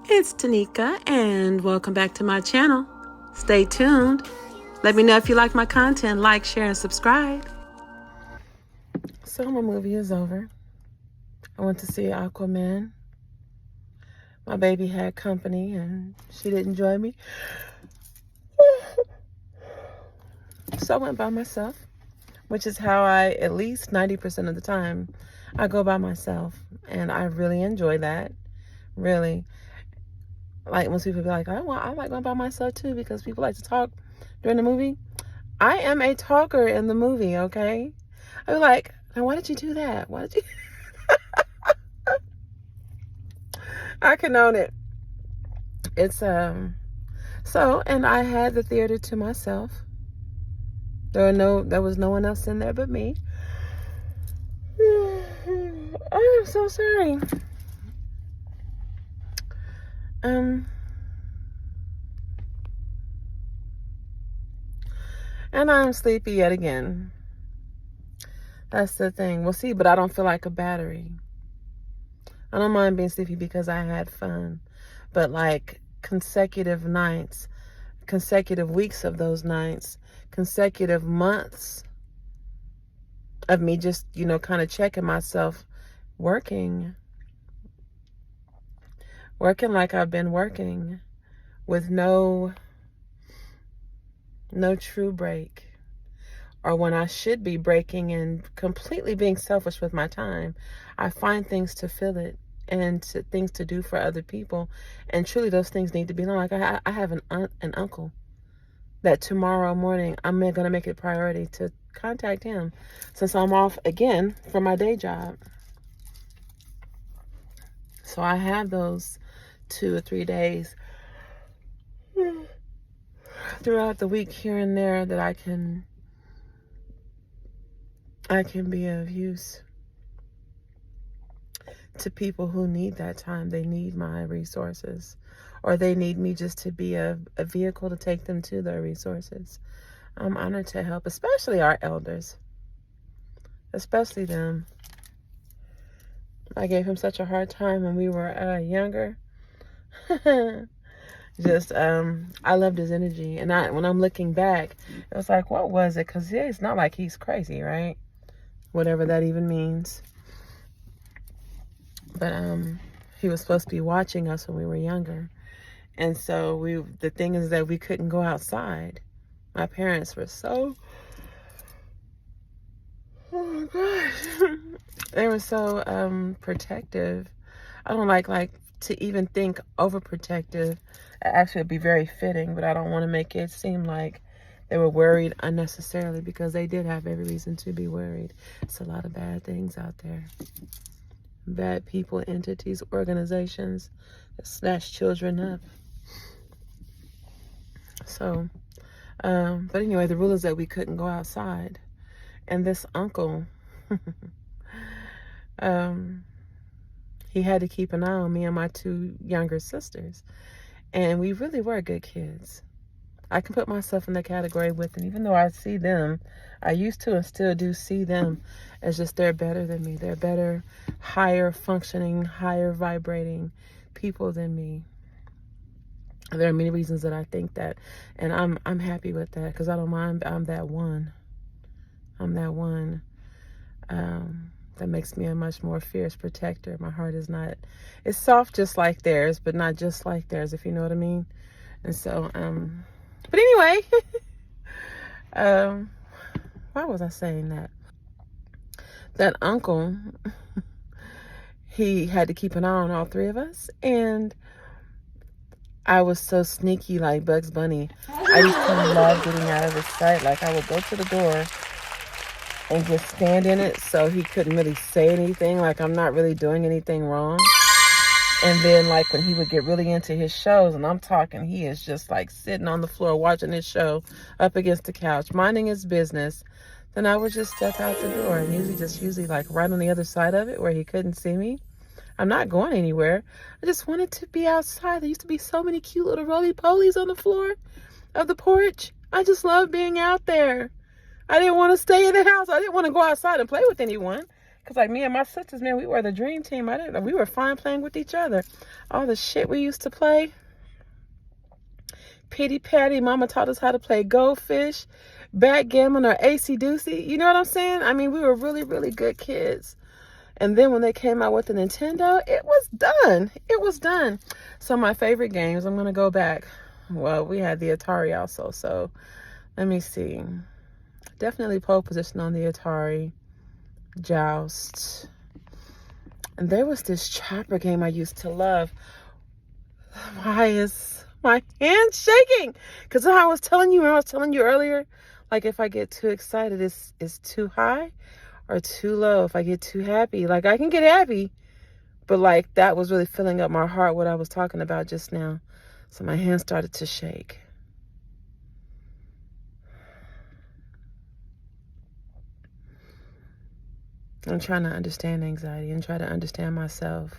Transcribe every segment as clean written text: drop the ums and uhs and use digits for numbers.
It's Teneca, and welcome back to my channel. Stay tuned. Let me know if you like my content. Like, share, and subscribe. So my movie is over. I went to see Aquaman. My baby had company, and she didn't join me. So I went by myself, which is how I, at least 90% of the time, I go by myself. And I really enjoy that. Really. Like, most people be like, I like going by myself too, because people like to talk during the movie. I am a talker in the movie, okay? I be like, now why did you do that? Why did you? I can own it. It's, and I had the theater to myself. There was no one else in there but me. I'm so sorry. And I'm sleepy yet again. That's the thing. Well, see, but I don't feel like a battery. I don't mind being sleepy because I had fun. But like consecutive nights, consecutive weeks of those nights, consecutive months of me just, kind of checking myself, working like I've been working with no true break, or when I should be breaking and completely being selfish with my time, I find things to fill it and things to do for other people. And truly those things need to be done. Like I have an uncle that tomorrow morning I'm going to make it a priority to contact him, since I'm off again from my day job. So I have those 2 or 3 days throughout the week here and there that I can be of use to people who need that time. They need my resources, or they need me just to be a vehicle to take them to their resources. I'm honored to help, especially our elders, especially them. I gave him such a hard time when we were younger. Just, I loved his energy. And when I'm looking back, it was like, what was it? Because it's not like he's crazy, right? Whatever that even means. But he was supposed to be watching us when we were younger. And so the thing is that we couldn't go outside. My parents were so, oh my gosh, they were so protective. I don't like to even think overprotective. Actually, it'd be very fitting, but I don't want to make it seem like they were worried unnecessarily, because they did have every reason to be worried. It's a lot of bad things out there. Bad people, entities, organizations that snatch children up. So, but anyway, the rule is that we couldn't go outside. And this uncle, he had to keep an eye on me and my 2 younger sisters. And we really were good kids. I can put myself in the category with them, even though I see them, I used to and still do see them as just they're better than me. They're better, higher functioning, higher vibrating people than me. There are many reasons that I think that, and I'm happy with that, because I don't mind. I'm that one. That makes me a much more fierce protector. My heart is not, it's soft just like theirs, but not just like theirs, if you know what I mean. And so, but anyway, why was I saying that? That uncle, he had to keep an eye on all 3 of us, and I was so sneaky like Bugs Bunny. I used to love getting out of his sight. Like, I would go to the door and just stand in it so he couldn't really say anything, like I'm not really doing anything wrong. And then like when he would get really into his shows, and I'm talking, he is just like sitting on the floor watching his show up against the couch, minding his business, then I would just step out the door, and usually like right on the other side of it where he couldn't see me. I'm not going anywhere. I just wanted to be outside. There used to be so many cute little roly-polies on the floor of the porch. I just love being out there. I didn't want to stay in the house. I didn't want to go outside and play with anyone. Because, like, me and my sisters, man, we were the dream team. We were fine playing with each other. All the shit we used to play. Pity Patty. Mama taught us how to play Goldfish, Backgammon, or AC Doocy. You know what I'm saying? I mean, we were really, really good kids. And then when they came out with the Nintendo, it was done. It was done. So my favorite games, I'm going to go back. Well, we had the Atari also. So let me see. Definitely pole position on the Atari. Joust. And there was this chopper game I used to love. Why is my hand shaking? Because I was telling you earlier, like, if I get too excited, it's too high or too low. If I get too happy, like, I can get happy, but like, that was really filling up my heart, what I was talking about just now. So my hand started to shake. I'm trying to understand anxiety and try to understand myself.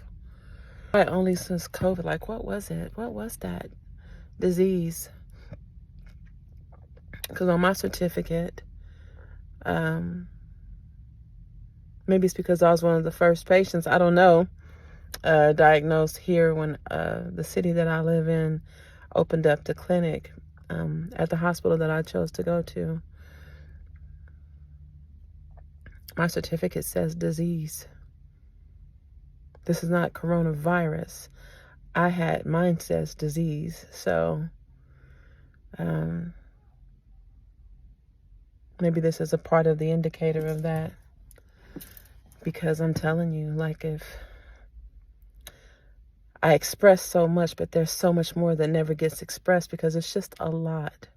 But only since COVID, like, what was it? What was that disease? Because on my certificate, maybe it's because I was one of the first patients, I don't know, diagnosed here when the city that I live in opened up the clinic at the hospital that I chose to go to. My certificate says disease. This is not coronavirus. Mine says disease. So maybe this is a part of the indicator of that. Because I'm telling you, like, if I express so much, but there's so much more that never gets expressed because it's just a lot.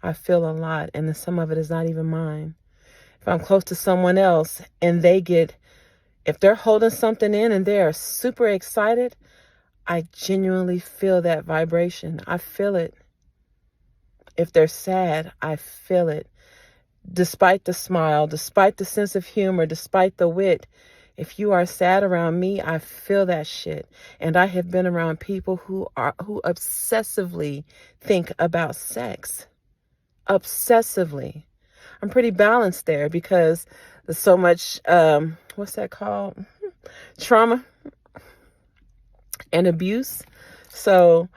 I feel a lot, and then some of it is not even mine. If I'm close to someone else and if they're holding something in and they are super excited, I genuinely feel that vibration. I feel it. If they're sad, I feel it. Despite the smile, despite the sense of humor, despite the wit, if you are sad around me, I feel that shit. And I have been around people who obsessively think about sex. Obsessively. I'm pretty balanced there because there's so much, what's that called? Trauma and abuse. So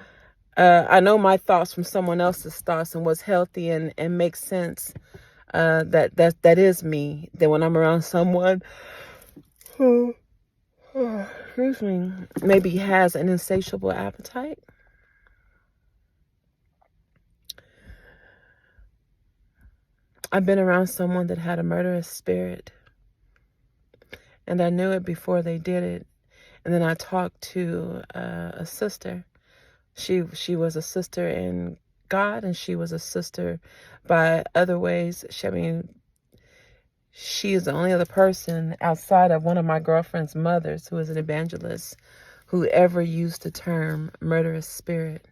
I know my thoughts from someone else's thoughts and what's healthy and makes sense. That is me. That when I'm around someone who, excuse me, maybe has an insatiable appetite. I've been around someone that had a murderous spirit, and I knew it before they did it. And then I talked to a sister. She was a sister in God, and she was a sister by other ways. She is the only other person outside of one of my girlfriend's mothers who is an evangelist who ever used the term murderous spirit.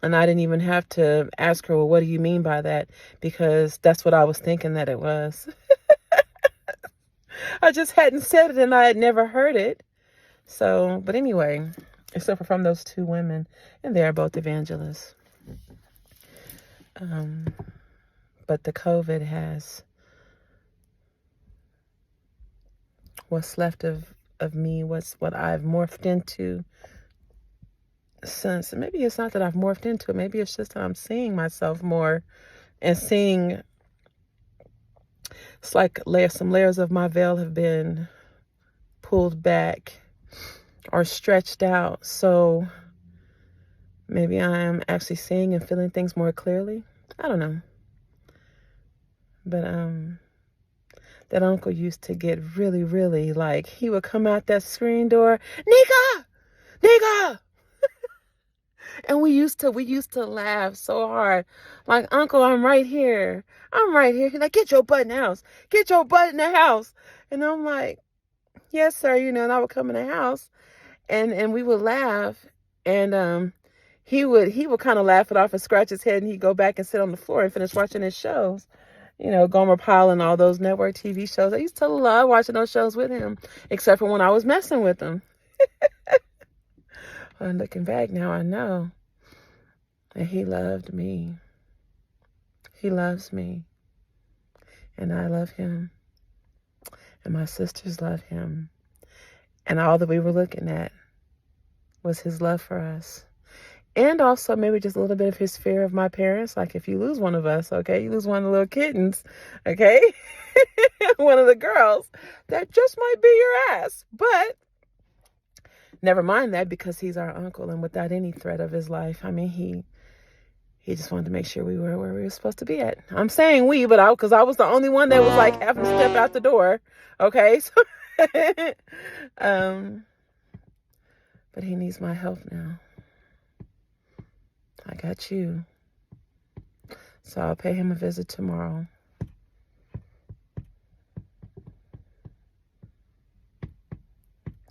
And I didn't even have to ask her, well, what do you mean by that? Because that's what I was thinking that it was. I just hadn't said it and I had never heard it. So, but anyway, except for from those two women, and they are both evangelists. But the COVID has what's left of me, what I've morphed into since. Maybe it's not that I've morphed into it. Maybe it's just that I'm seeing myself more and seeing. It's like some layers of my veil have been pulled back or stretched out. So maybe I am actually seeing and feeling things more clearly. I don't know. But that uncle used to get really, really, like, he would come out that screen door, Nika! And we used to laugh so hard. Like, Uncle, I'm right here. He's like, get your butt in the house. Get your butt in the house. And I'm like, yes, sir. And I would come in the house and we would laugh. And he would kind of laugh it off and scratch his head, and he'd go back and sit on the floor and finish watching his shows. Gomer Pyle and all those network TV shows. I used to love watching those shows with him, except for when I was messing with him. Well, looking back now, I know that he loved me. He loves me. And I love him. And my sisters love him. And all that we were looking at was his love for us. And also maybe just a little bit of his fear of my parents. Like if you lose one of us, okay, you lose one of the little kittens, okay, one of the girls, that just might be your ass. But never mind that, because he's our uncle, and without any threat of his life, I mean, he just wanted to make sure we were where we were supposed to be at. I'm saying we, but because I was the only one that was like having to step out the door. Okay, so but he needs my help now. I got you. So I'll pay him a visit tomorrow.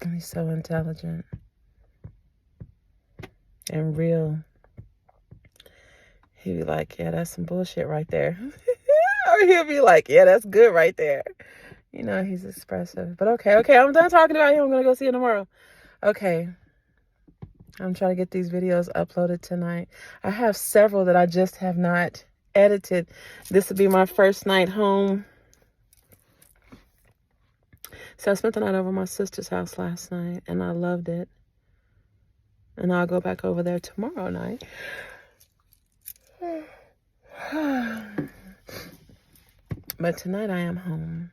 And he's so intelligent and real. He'll be like, yeah, that's some bullshit right there. Or he'll be like, yeah, that's good right there. You know, he's expressive. But okay, I'm done talking about him. I'm going to go see him tomorrow. Okay. I'm trying to get these videos uploaded tonight. I have several that I just have not edited. This will be my first night home. So I spent the night over at my sister's house last night, and I loved it. And I'll go back over there tomorrow night. But tonight I am home,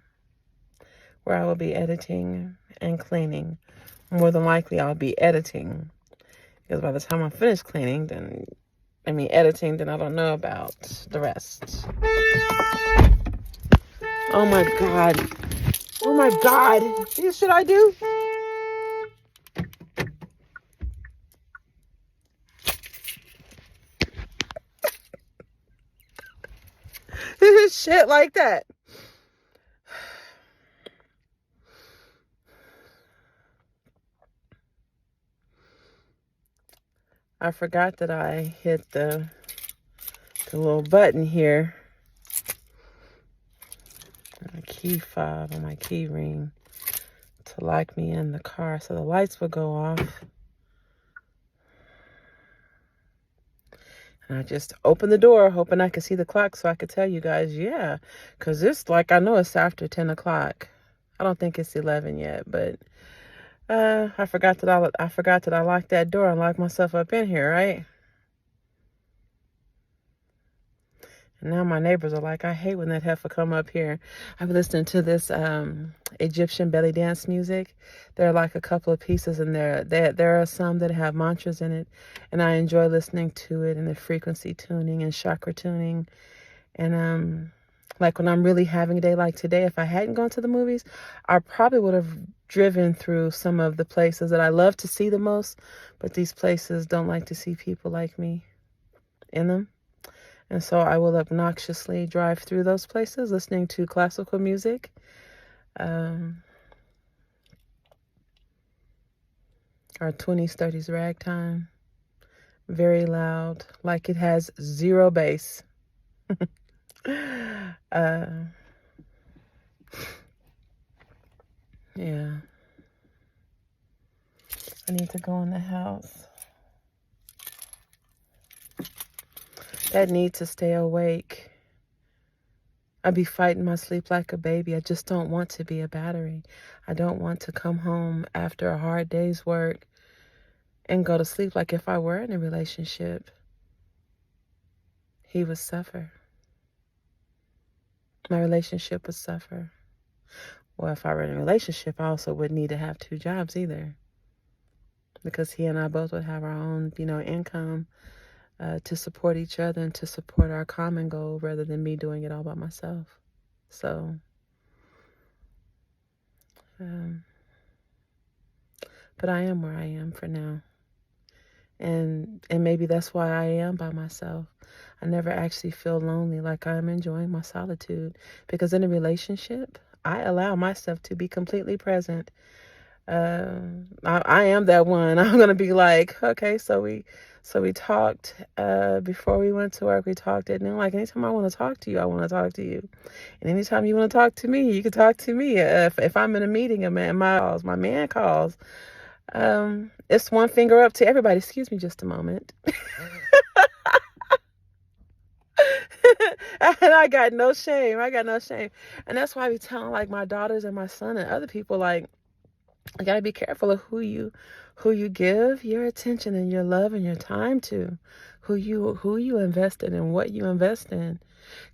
where I will be editing and cleaning. More than likely I'll be editing, because by the time I'm finished cleaning, editing, then I don't know about the rest. Oh my God. Oh my God. What should I do? Shit like that. I forgot that I hit the little button here, my key fob on my key ring, to lock me in the car, so the lights would go off. And I just opened the door, hoping I could see the clock so I could tell you guys, yeah, because it's like, I know it's after 10 o'clock. I don't think it's 11 yet, but I forgot that I locked that door and locked myself up in here, right? And now my neighbors are like, I hate when that heifer come up here. I've been listening to this Egyptian belly dance music. There are like a couple of pieces in there. There are some that have mantras in it, and I enjoy listening to it, and the frequency tuning and chakra tuning. And like when I'm really having a day like today, if I hadn't gone to the movies, I probably would have driven through some of the places that I love to see the most, but these places don't like to see people like me in them. And so I will obnoxiously drive through those places listening to classical music. Our 20s, 30s ragtime. Very loud, like it has zero bass. Yeah. I need to go in the house. That need to stay awake. I be fighting my sleep like a baby. I just don't want to be a battery. I don't want to come home after a hard day's work and go to sleep like if I were in a relationship. He would suffer. My relationship would suffer. Well, if I were in a relationship, I also wouldn't need to have 2 jobs either, because he and I both would have our own, income to support each other and to support our common goal, rather than me doing it all by myself. So, but I am where I am for now. And maybe that's why I am by myself. I never actually feel lonely, like I'm enjoying my solitude, because in a relationship, I allow myself to be completely present. I am that one. I'm going to be like, okay, so we talked before we went to work. We talked at noon. Like, anytime I want to talk to you, I want to talk to you. And anytime you want to talk to me, you can talk to me. If I'm in a meeting, my man calls. It's one finger up to everybody. Excuse me just a moment. And I got no shame. And that's why I be telling like my daughters and my son and other people, like, you gotta be careful of who you give your attention and your love and your time to, who you invest in and what you invest in.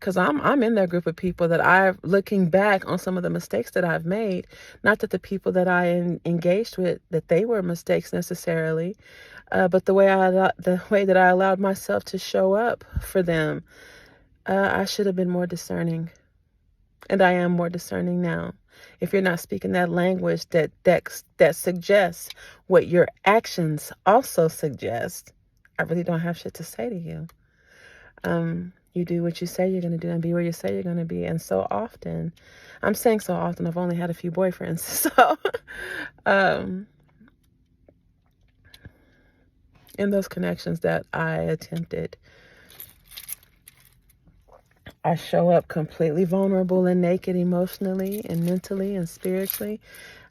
Because I'm in that group of people that I've, looking back on some of the mistakes that I've made, not that the people that I engaged with, that they were mistakes necessarily, but the way that I allowed myself to show up for them, I should have been more discerning, and I am more discerning now. If you're not speaking that language that suggests what your actions also suggest, I really don't have shit to say to you. You do what you say you're going to do and be where you say you're going to be. And so often, I'm saying so often, I've only had a few boyfriends. So, in those connections that I attempted, I show up completely vulnerable and naked emotionally and mentally and spiritually.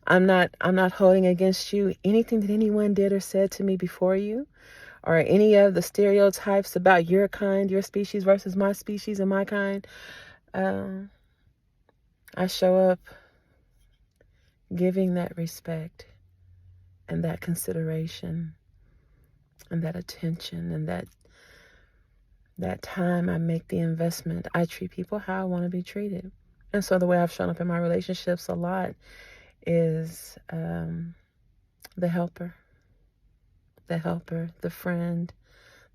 I'm not holding against you anything that anyone did or said to me before you, or any of the stereotypes about your kind, your species versus my species and my kind. I show up giving that respect and that consideration and that attention and that time. I make the investment. I treat people how I want to be treated. And so the way I've shown up in my relationships a lot is the helper, the friend,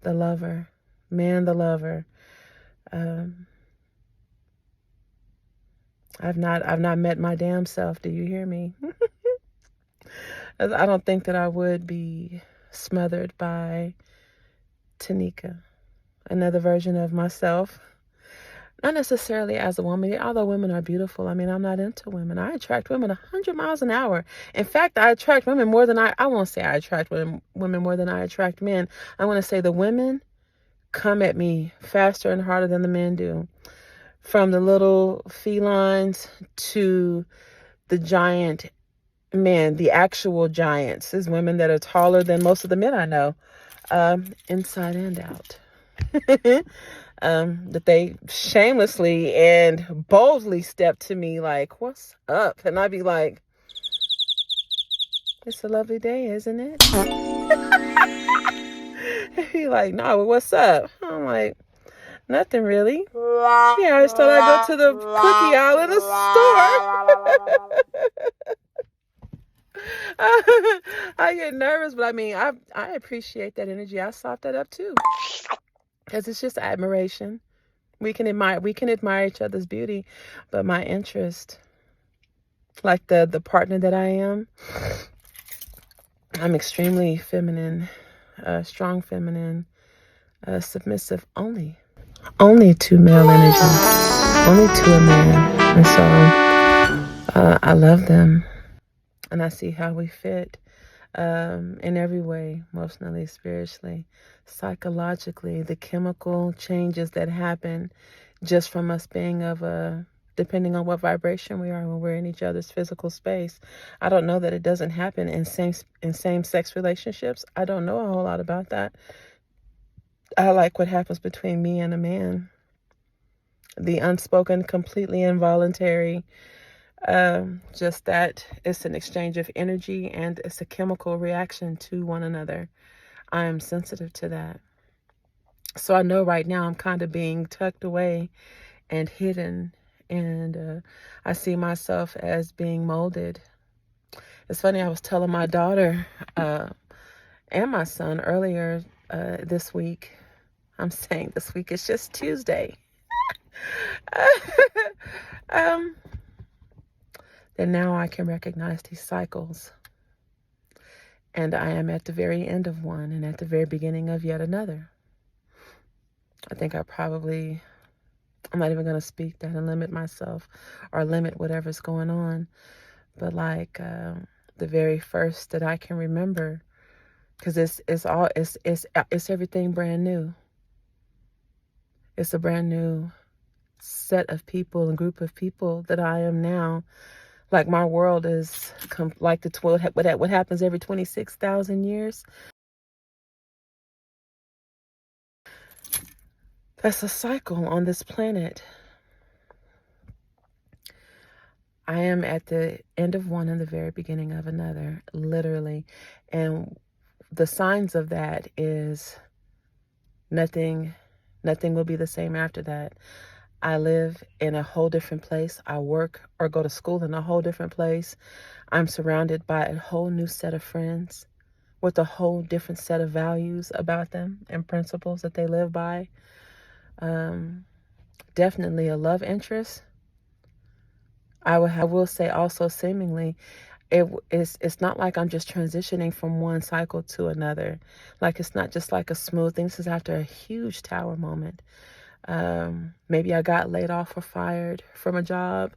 the lover, the lover. I've not met my damn self. Do you hear me? I don't think that I would be smothered by Teneca, another version of myself. Not necessarily as a woman, although women are beautiful. I mean, I'm not into women. I attract women 100 miles an hour. In fact, I attract women more than I won't say I attract women more than I attract men. I want to say the women come at me faster and harder than the men do. From the little felines to the giant men, the actual giants. There's women that are taller than most of the men I know, inside and out. That they shamelessly and boldly step to me like, "What's up?" And I'd be like, "It's a lovely day, isn't it?" He'd be like, "No, well, what's up?" I'm like, "Nothing really. Yeah, I just thought I'd go to the cookie aisle in the store." I get nervous, but I mean, I appreciate that energy. I soft that up too, because it's just admiration. We can admire each other's beauty, but my interest, like the partner that I am, I'm extremely feminine, strong feminine, submissive only to male energy, only to a man. And so I love them, and I see how we fit in every way, emotionally, spiritually, psychologically, the chemical changes that happen just from us being depending on what vibration we are when we're in each other's physical space. I don't know that it doesn't happen in same-sex relationships. I don't know a whole lot about that. I like what happens between me and a man. The unspoken, completely involuntary, just that it's an exchange of energy and it's a chemical reaction to one another. I am sensitive to that. So I know right now I'm kind of being tucked away and hidden, and I see myself as being molded. It's funny, I was telling my daughter and my son earlier this week. I'm saying this week, it's just Tuesday. That now I can recognize these cycles. And I am at the very end of one and at the very beginning of yet another. I think I'm not even going to speak that and limit myself or limit whatever's going on. But like the very first that I can remember, because it's everything brand new. It's a brand new set of people and group of people that I am now. Like my world is like what happens every 26,000 years. That's a cycle on this planet. I am at the end of one and the very beginning of another, literally. And the signs of that is nothing will be the same after that. I live in a whole different place. I work or go to school in a whole different place. I'm surrounded by a whole new set of friends with a whole different set of values about them and principles that they live by. Definitely a love interest. I will say also, seemingly, it's not like I'm just transitioning from one cycle to another. Like, it's not just like a smooth thing. This is after a huge tower moment. Maybe I got laid off or fired from a job.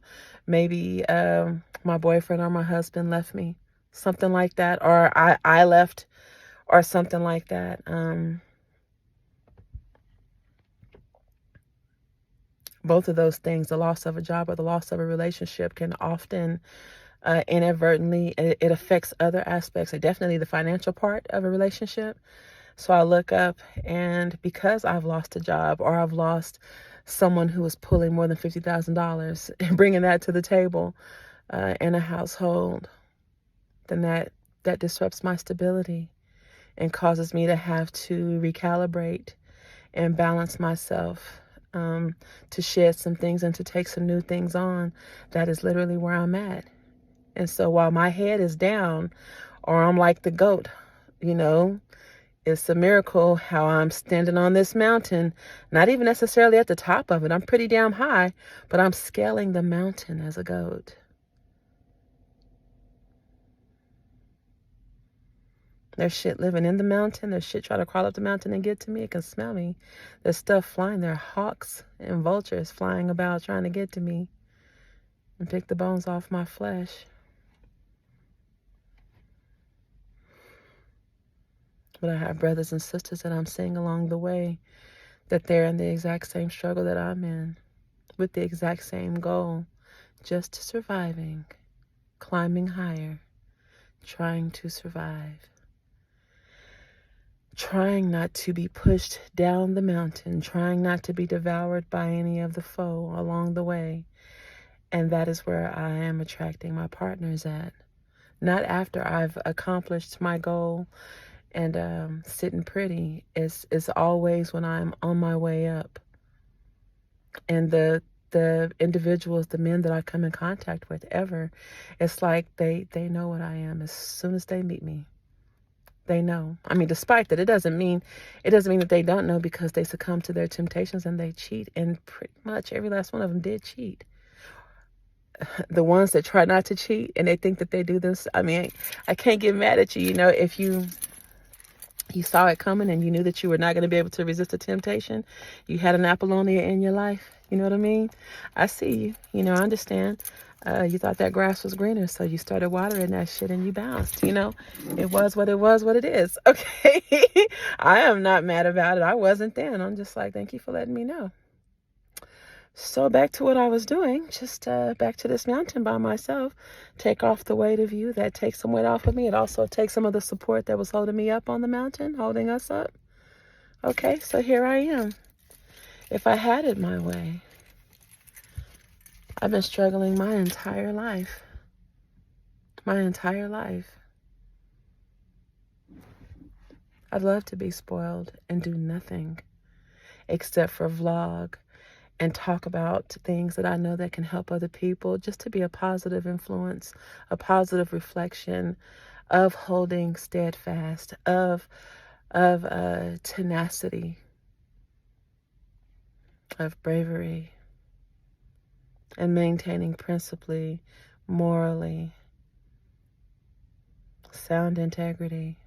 Maybe my boyfriend or my husband left me, something like that, or I left, or something like that. Both of those things, the loss of a job or the loss of a relationship, can often inadvertently, it affects other aspects, definitely the financial part of a relationship. So I look up, and because I've lost a job, or I've lost someone who is pulling more than $50,000 and bringing that to the table in a household, then that disrupts my stability and causes me to have to recalibrate and balance myself, to shed some things and to take some new things on. That is literally where I'm at. And so while my head is down, or I'm like the goat, it's a miracle how I'm standing on this mountain, not even necessarily at the top of it. I'm pretty damn high, but I'm scaling the mountain as a goat. There's shit living in the mountain. There's shit trying to crawl up the mountain and get to me. It can smell me. There's stuff flying. There are hawks and vultures flying about trying to get to me and pick the bones off my flesh. But I have brothers and sisters that I'm seeing along the way, that they're in the exact same struggle that I'm in, with the exact same goal, just surviving, climbing higher, trying to survive, trying not to be pushed down the mountain, trying not to be devoured by any of the foe along the way. And that is where I am attracting my partners at. Not after I've accomplished my goal and sitting pretty. It's always when I'm on my way up. And the individuals, the men that I come in contact with ever, it's like they know what I am as soon as they meet me. They know. I mean, despite that, it doesn't mean that they don't know, because they succumb to their temptations and they cheat. And pretty much every last one of them did cheat. The ones that try not to cheat and they think that they do this, I mean, I can't get mad at you. If you saw it coming and you knew that you were not going to be able to resist the temptation, you had an Apollonia in your life. You know what I mean? I see you. I understand. You thought that grass was greener, so you started watering that shit and you bounced. It was what it is. Okay. I am not mad about it. I wasn't then. I'm just like, thank you for letting me know. So back to what I was doing, just back to this mountain by myself. Take off the weight of you. That takes some weight off of me. It also takes some of the support that was holding me up on the mountain, holding us up. Okay, so here I am. If I had it my way, I've been struggling my entire life. My entire life. I'd love to be spoiled and do nothing except for vlog and talk about things that I know that can help other people, just to be a positive influence, a positive reflection of holding steadfast, of tenacity, of bravery, and maintaining principally, morally, sound integrity.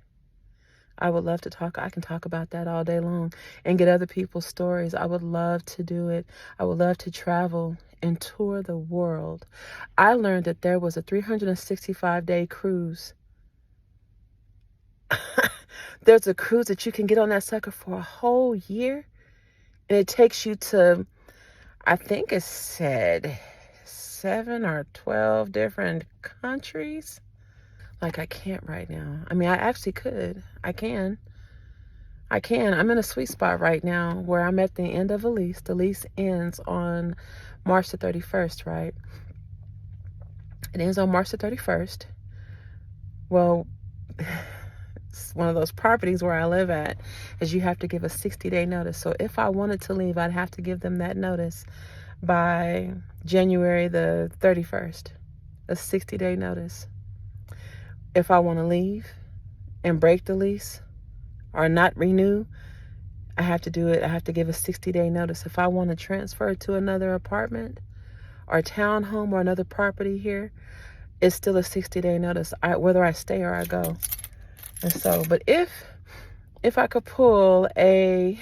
I would love to talk. I can talk about that all day long and get other people's stories. I would love to do it. I would love to travel and tour the world. I learned that there was a 365-day cruise. There's a cruise that you can get on that sucker for a whole year. And it takes you to, I think it said 7 or 12 different countries. Like, I can't right now. I mean, I actually could. I can. I can. I'm in a sweet spot right now where I'm at the end of a lease. The lease ends on March the 31st, right? It ends on March the 31st. Well, it's one of those properties where I live at is you have to give a 60-day notice. So if I wanted to leave, I'd have to give them that notice by January the 31st, a 60-day notice. If I want to leave and break the lease or not renew, I have to do it. I have to give a 60-day notice. If I want to transfer to another apartment or townhome or another property here, it's still a 60-day notice, whether I stay or I go. And so, but if I could pull a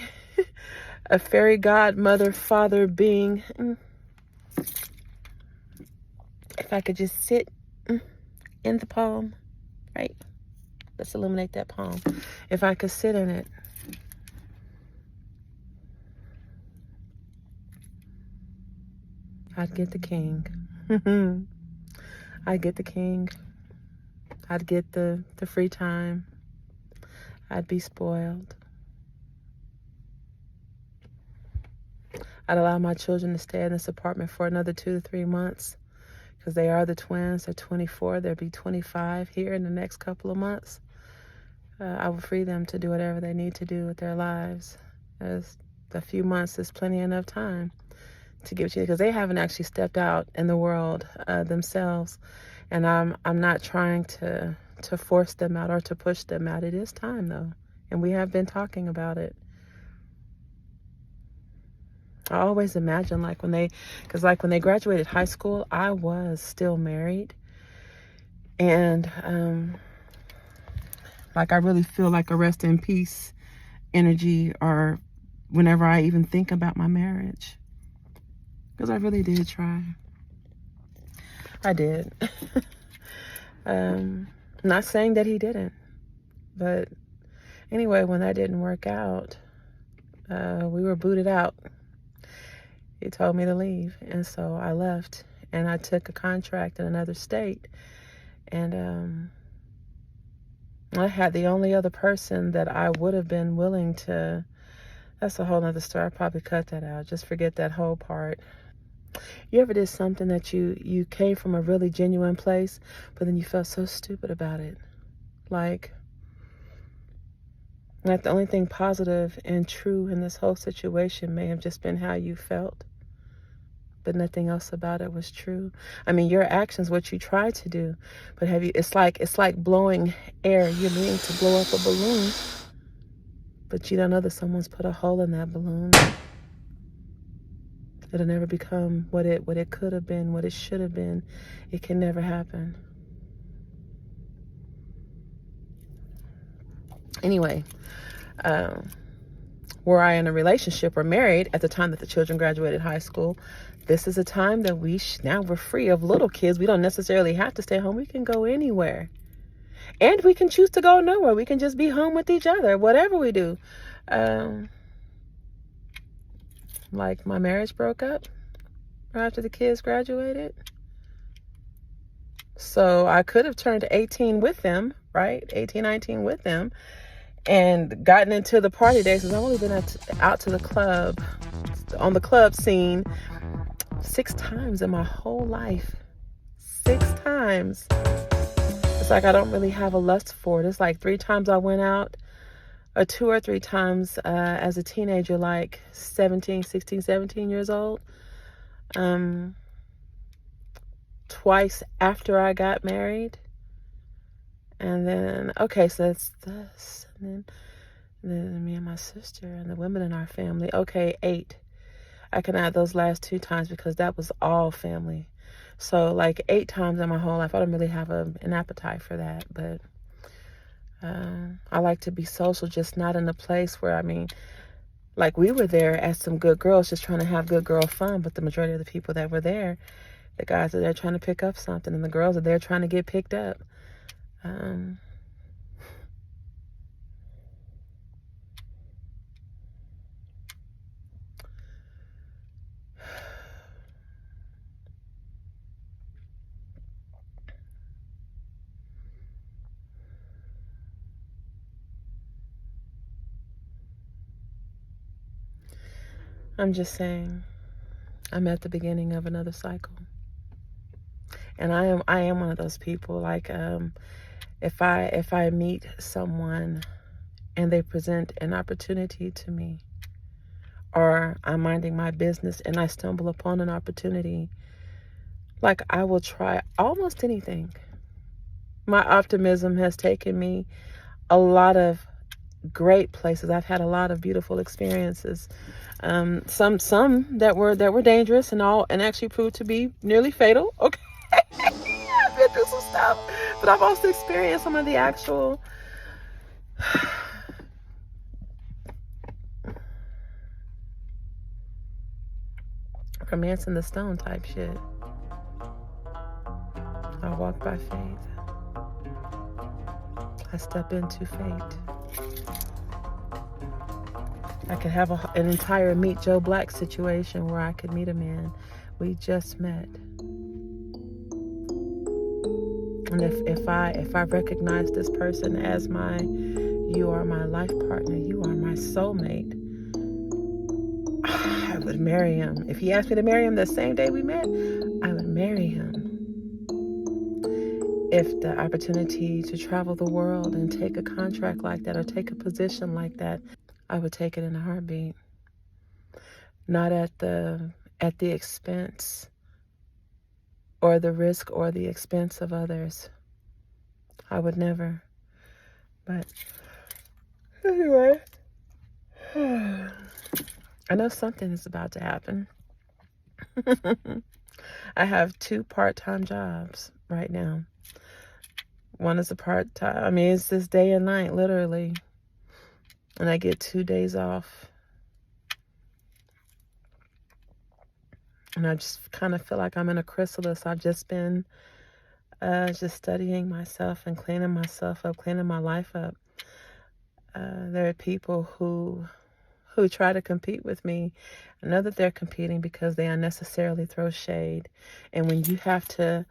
a fairy godmother father being, if I could just sit in the palm, right? Let's eliminate that palm. If I could sit in it, I'd get the king. I'd get the king. I'd get the free time. I'd be spoiled. I'd allow my children to stay in this apartment for another 2 to 3 months because they are the twins. They're 24. They'll be 25 here in the next couple of months. I will free them to do whatever they need to do with their lives. As a few months is plenty enough time to give to you because they haven't actually stepped out in the world themselves, and I'm not trying to force them out or to push them out. It is time though, and we have been talking about it. I always imagine like when they graduated high school, I was still married, and like I really feel like a rest in peace energy or whenever I even think about my marriage, because I really did try. I did. Not saying that he didn't, but anyway, when that didn't work out, we were booted out. He told me to leave, and so I left, and I took a contract in another state, and I had the only other person that I would have been willing to, that's a whole nother story. I probably cut that out. Just forget that whole part. You ever did something that you came from a really genuine place, but then you felt so stupid about it? Like the only thing positive and true in this whole situation may have just been how you felt, but nothing else about it was true. I mean, your actions, what you tried to do, but it's like blowing air. You're meaning to blow up a balloon, but you don't know that someone's put a hole in that balloon. It'll never become what it could have been, what it should have been. It can never happen. Anyway, were I in a relationship or married at the time that the children graduated high school, this is a time that now we're free of little kids. We don't necessarily have to stay home. We can go anywhere. And we can choose to go nowhere. We can just be home with each other, whatever we do. Like my marriage broke up right after the kids graduated. So I could have turned 18 with them, right? 18, 19 with them, and gotten into the party days, because I've only been out to the club, on the club scene 6 times in my whole life. 6 times. It's like I don't really have a lust for it. It's like 3 times I went out, or 2 or 3 times as a teenager, like 17, 16, 17 years old. Twice after I got married. And then, okay, so that's this. And then me and my sister and the women in our family. Okay, 8. I can add those last 2 times because that was all family. So like 8 times in my whole life. I don't really have an appetite for that. But I like to be social, just not in a place where, I mean, like we were there as some good girls just trying to have good girl fun. But the majority of the people that were there, the guys are there trying to pick up something, and the girls are there trying to get picked up. I'm just saying, I'm at the beginning of another cycle. And I am one of those people, like, if I meet someone and they present an opportunity to me, or I'm minding my business and I stumble upon an opportunity, like, I will try almost anything. My optimism has taken me a lot of great places. I've had a lot of beautiful experiences. Some that were dangerous and actually proved to be nearly fatal. Okay. I've been through some stuff, but I've also experienced some of the actual romance in the stone type shit. I walk by faith. I step into fate. I could have an entire Meet Joe Black situation where I could meet a man we just met. And if I recognize this person as you are my life partner, you are my soulmate, I would marry him. If he asked me to marry him the same day we met, I would marry him. If the opportunity to travel the world and take a contract like that or take a position like that, I would take it in a heartbeat. Not at the expense or the risk or the expense of others. I would never. But anyway, I know something is about to happen. I have 2 part-time jobs right now. One is a part-time, I mean, it's this day and night, literally. And I get 2 days off. And I just kind of feel like I'm in a chrysalis. I've just been just studying myself and cleaning myself up, cleaning my life up. There are people who try to compete with me. I know that they're competing because they unnecessarily throw shade. And when you have to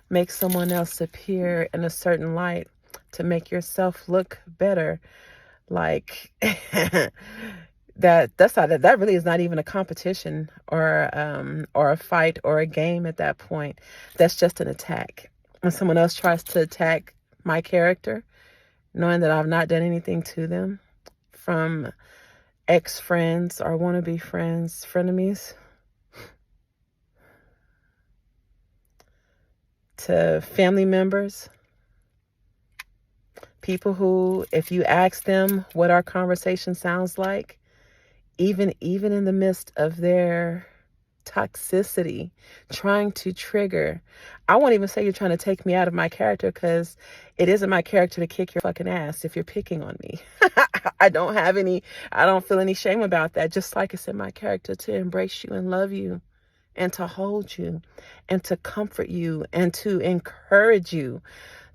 make someone else appear in a certain light to make yourself look better, like that really is not even a competition or a fight or a game at that point. That's just an attack. When someone else tries to attack my character, knowing that I've not done anything to them, from ex-friends or wannabe friends, frenemies, to family members, people who, if you ask them what our conversation sounds like, even in the midst of their toxicity, trying to trigger, I won't even say you're trying to take me out of my character, because it isn't my character to kick your fucking ass if you're picking on me. I don't feel any shame about that. Just like it's in my character to embrace you and love you and to hold you and to comfort you and to encourage you.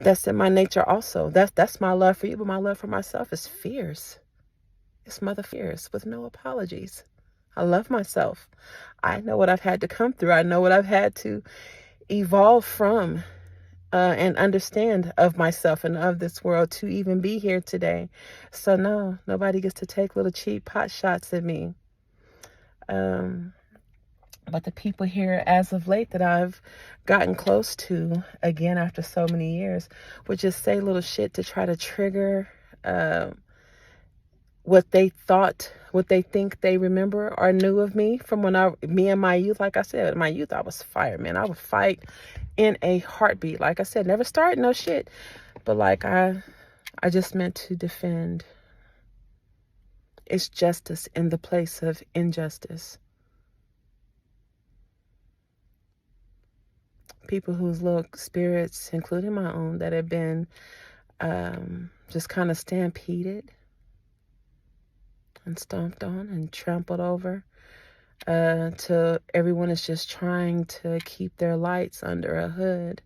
That's in my nature also. That's my love for you, but my love for myself is fierce. It's mother fierce with no apologies. I love myself. I know what I've had to come through. I know what I've had to evolve from and understand of myself and of this world to even be here today. So no, nobody gets to take little cheap pot shots at me. But the people here as of late that I've gotten close to, again, after so many years, would just say little shit to try to trigger what they think they remember or knew of me from me in my youth. Like I said, in my youth, I was fire, man. I would fight in a heartbeat. Like I said, never start no shit. But like I just meant to defend. It's justice in the place of injustice. People whose little spirits, including my own, that have been just kind of stampeded and stomped on and trampled over, till everyone is just trying to keep their lights under a hood.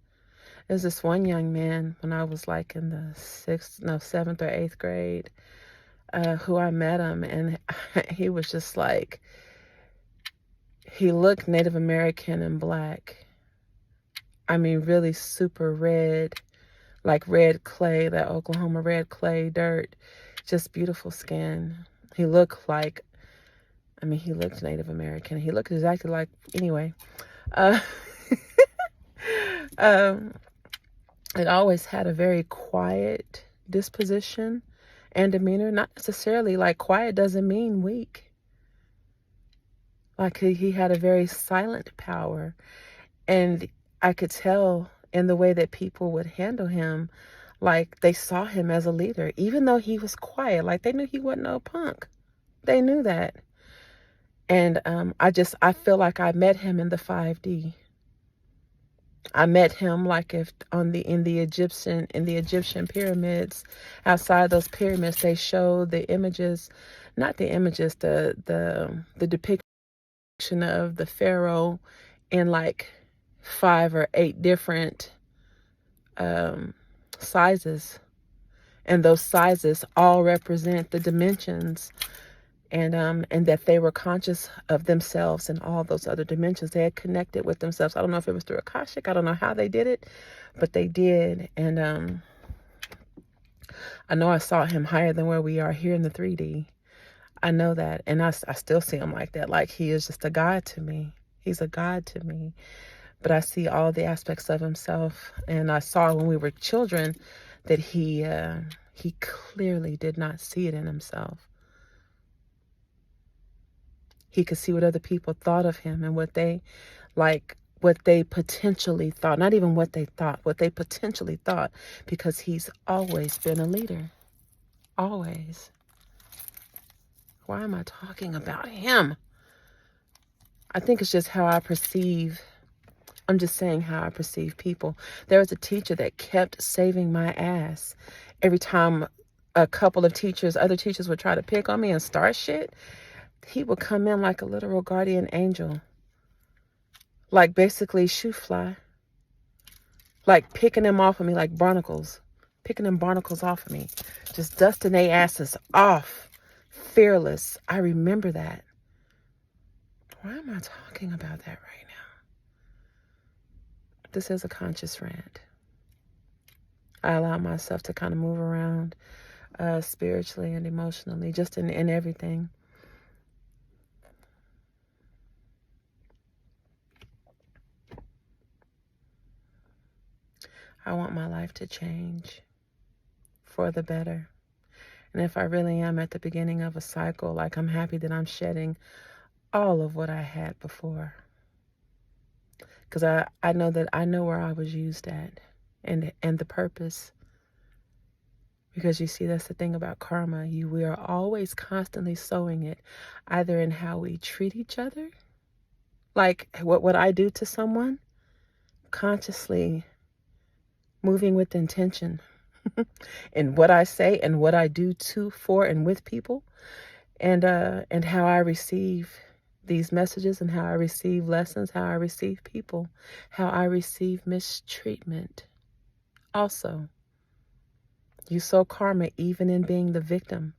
There's this one young man when I was like in the 7th or 8th grade, who I met him, and he was just like, he looked Native American and black. I mean, really super red, like red clay, that Oklahoma red clay dirt, just beautiful skin. He looked like I mean, he looked Native American. He looked exactly like, anyway. Uh, um, it always had a very quiet disposition and demeanor. Not necessarily, like, quiet doesn't mean weak. Like, he had a very silent power. And I could tell in the way that people would handle him, like they saw him as a leader, even though he was quiet. Like they knew he wasn't no punk. They knew that. And I feel like I met him in the 5D. I met him like if in the Egyptian pyramids, outside those pyramids, they show the images, not the images, the depiction of the pharaoh in like 5 or 8 different sizes, and those sizes all represent the dimensions, and that they were conscious of themselves and all those other dimensions. They had connected with themselves. I don't know if it was through Akashic. I don't know how they did it, but they did. And I know I saw him higher than where we are here in the 3D. I know that, and I still see him like that. Like he is just a God to me. He's a God to me. But I see all the aspects of himself, and I saw when we were children that he clearly did not see it in himself. He could see what other people thought of him and what they potentially thought, not even what they thought, what they potentially thought, because he's always been a leader. Always. Why am I talking about him? I think it's just how I perceive. I'm just saying how I perceive people. There was a teacher that kept saving my ass. Every time a couple of other teachers would try to pick on me and start shit, he would come in like a literal guardian angel. Like basically shoe fly. Like picking them off of me like barnacles. Picking them barnacles off of me. Just dusting their asses off. Fearless. I remember that. Why am I talking about that right now? This is a conscious rant. I allow myself to kind of move around spiritually and emotionally, just in everything. I want my life to change for the better. And if I really am at the beginning of a cycle, like I'm happy that I'm shedding all of what I had before. Because I know that I know where I was used at and the purpose. Because you see, that's the thing about karma. We are always constantly sowing it, either in how we treat each other, like what I do to someone, consciously moving with intention in what I say and what I do to, for, and with people, and how I receive these messages, and how I receive lessons, how I receive people, how I receive mistreatment. Also, you sow karma even in being the victim.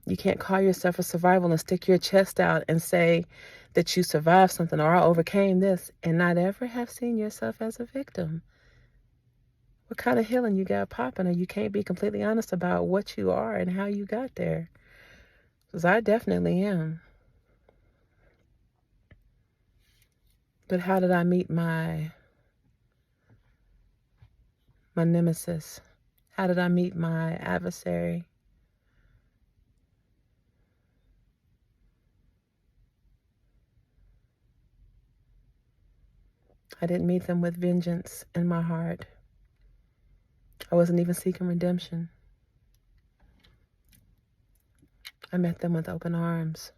You can't call yourself a survival and stick your chest out and say that you survived something or I overcame this and not ever have seen yourself as a victim. What kind of healing you got popping, or you can't be completely honest about what you are and how you got there? Because I definitely am. But how did I meet my nemesis? How did I meet my adversary? I didn't meet them with vengeance in my heart. I wasn't even seeking redemption. I met them with open arms.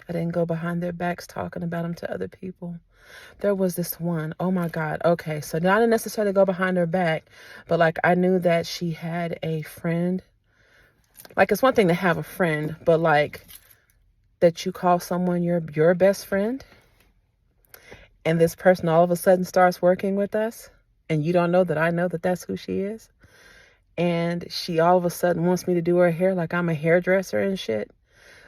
I didn't go behind their backs talking about them to other people. There was this one, oh my God, okay, so not necessarily go behind her back, but like I knew that she had a friend. Like it's one thing to have a friend, but like that you call someone your best friend, and this person all of a sudden starts working with us, and you don't know that I know that that's who she is, and she all of a sudden wants me to do her hair like I'm a hairdresser and shit.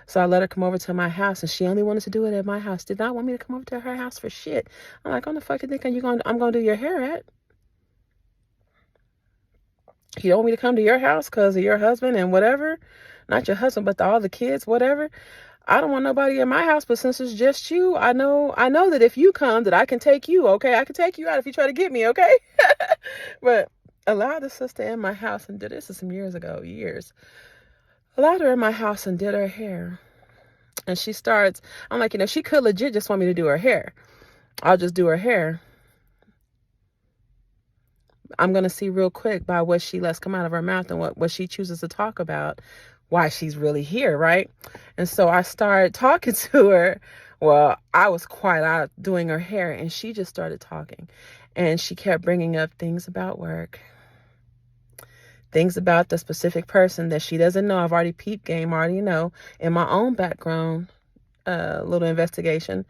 So I let her come over to my house, and she only wanted to do it at my house. Did not want me to come over to her house for shit. I'm like, what the fuck you think I'm gonna do your hair at? You don't want me to come to your house because of your husband and whatever? Not your husband, but all the kids, whatever. I don't want nobody in my house, but since it's just you, I know that if you come, that I can take you, okay? I can take you out if you try to get me, okay? But allowed the sister in my house and did this is some years ago, allowed her in my house and did her hair. And she starts, I'm like, she could legit just want me to do her hair. I'll just do her hair. I'm going to see real quick by what she lets come out of her mouth and what she chooses to talk about, why she's really here, right? And so I started talking to her. Well, I was quiet out doing her hair, and she just started talking. And she kept bringing up things about work, things about the specific person that she doesn't know. I've already peeped game, already know, in my own background, little investigation.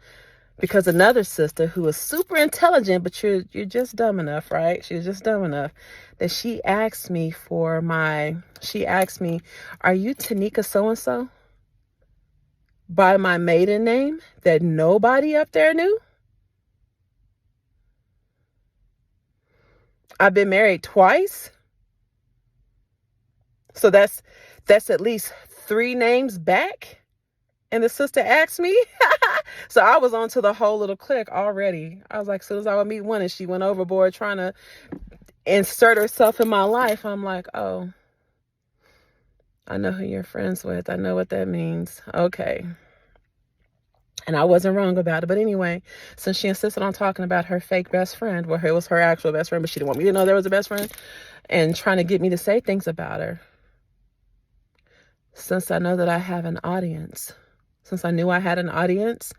Because another sister who is super intelligent, but you're just dumb enough, right? She was just dumb enough that she asked me, are you Teneca so-and-so? By my maiden name that nobody up there knew? I've been married twice. So that's at least 3 names back. And the sister asked me. So I was on to the whole little clique already. I was like, as soon as I would meet one and she went overboard trying to insert herself in my life, I'm like, oh, I know who you're friends with. I know what that means. Okay. And I wasn't wrong about it. But anyway, since she insisted on talking about her fake best friend, well, it was her actual best friend, but she didn't want me to know there was a best friend, and trying to get me to say things about her. Since I know that I have an audience, since I knew I had an audience,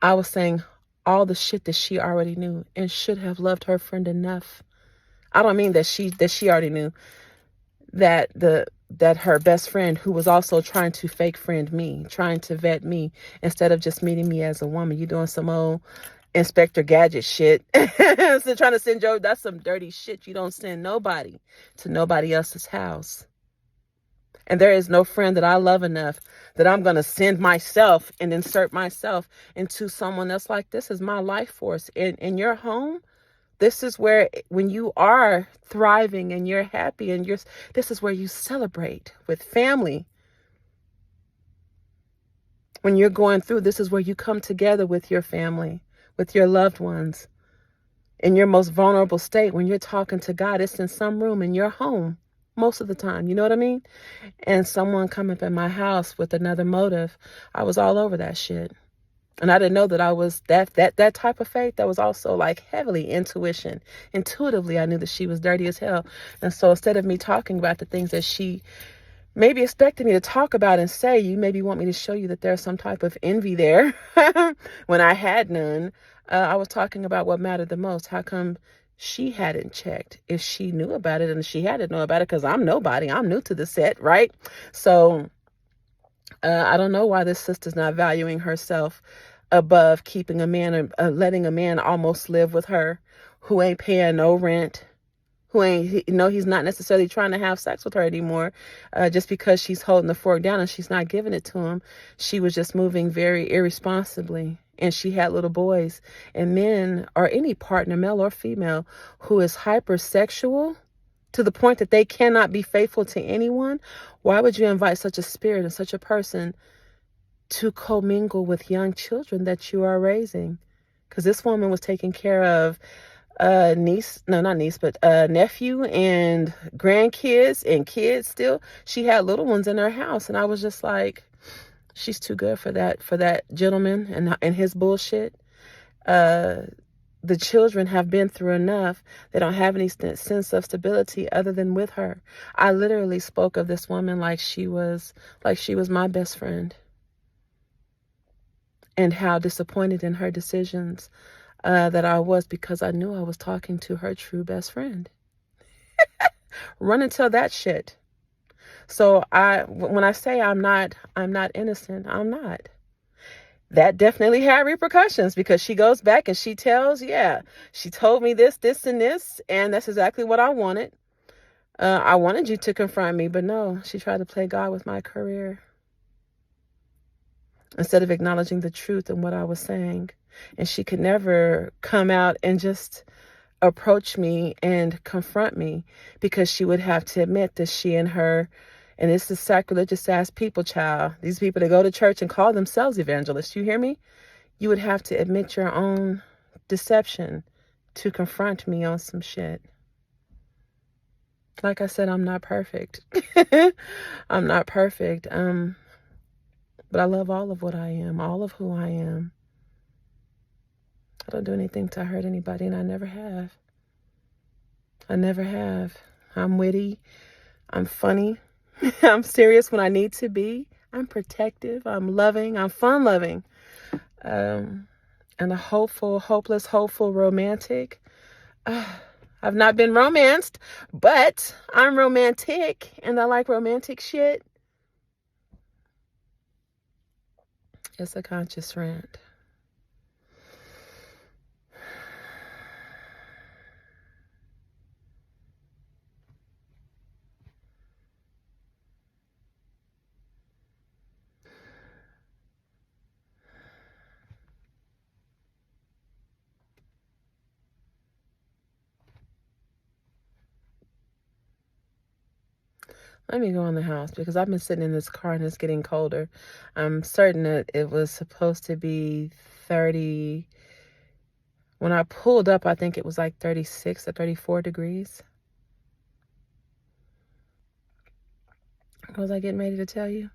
I was saying all the shit that she already knew and should have loved her friend enough. I don't mean that she already knew that her best friend, who was also trying to fake friend me, trying to vet me instead of just meeting me as a woman. You doing some old Inspector Gadget shit. So trying to send Joe, that's some dirty shit. You don't send nobody to nobody else's house. And there is no friend that I love enough that I'm going to send myself and insert myself into someone else. Like, this is my life force. In your home, this is where, when you are thriving and you're happy and this is where you celebrate with family. When you're going through, this is where you come together with your family, with your loved ones. In your most vulnerable state, when you're talking to God, it's in some room in your home. Most of the time, you know what I mean? And someone come up in my house with another motive, I was all over that shit. And I didn't know that I was that type of faith that was also like heavily intuition. Intuitively, I knew that she was dirty as hell. And so instead of me talking about the things that she maybe expected me to talk about and say, you maybe want me to show you that there's some type of envy there when I had none. I was talking about what mattered the most. How come she hadn't checked if she knew about it, and she had to know about it because I'm nobody. I'm new to the set, right? So I don't know why this sister's not valuing herself above keeping a man, letting a man almost live with her who ain't paying no rent, who ain't, he's not necessarily trying to have sex with her anymore, just because she's holding the fork down and she's not giving it to him. She was just moving very irresponsibly. And she had little boys. And men, or any partner, male or female, who is hypersexual to the point that they cannot be faithful to anyone, why would you invite such a spirit and such a person to commingle with young children that you are raising? Because this woman was taking care of nephew and grandkids and kids still. She had little ones in her house. And I was just like, she's too good for that gentleman and his bullshit. The children have been through enough. They don't have any sense of stability other than with her. I literally spoke of this woman like she was my best friend, and how disappointed in her decisions that I was, because I knew I was talking to her true best friend. Run and tell that shit. So when I say I'm not innocent, I'm not. That definitely had repercussions, because she goes back and she tells, she told me this, and this, and that's exactly what I wanted. I wanted you to confront me, but no, she tried to play God with my career instead of acknowledging the truth in what I was saying. And she could never come out and just approach me and confront me, because she would have to admit that she and her, and it's the sacrilegious ass people, child. These people that go to church and call themselves evangelists, you hear me? You would have to admit your own deception to confront me on some shit. Like I said, I'm not perfect. I'm not perfect. But I love all of what I am, all of who I am. I don't do anything to hurt anybody, and I never have. I never have. I'm witty. I'm funny. I'm serious when I need to be. I'm protective. I'm loving. I'm fun-loving. And a hopeful, hopeless, hopeful, romantic. I've not been romanced, but I'm romantic, and I like romantic shit. It's a conscious rant. Let me go in the house, because I've been sitting in this car and it's getting colder. I'm certain that it was supposed to be 30. When I pulled up, I think it was like 36 or 34 degrees. What was I getting ready to tell you?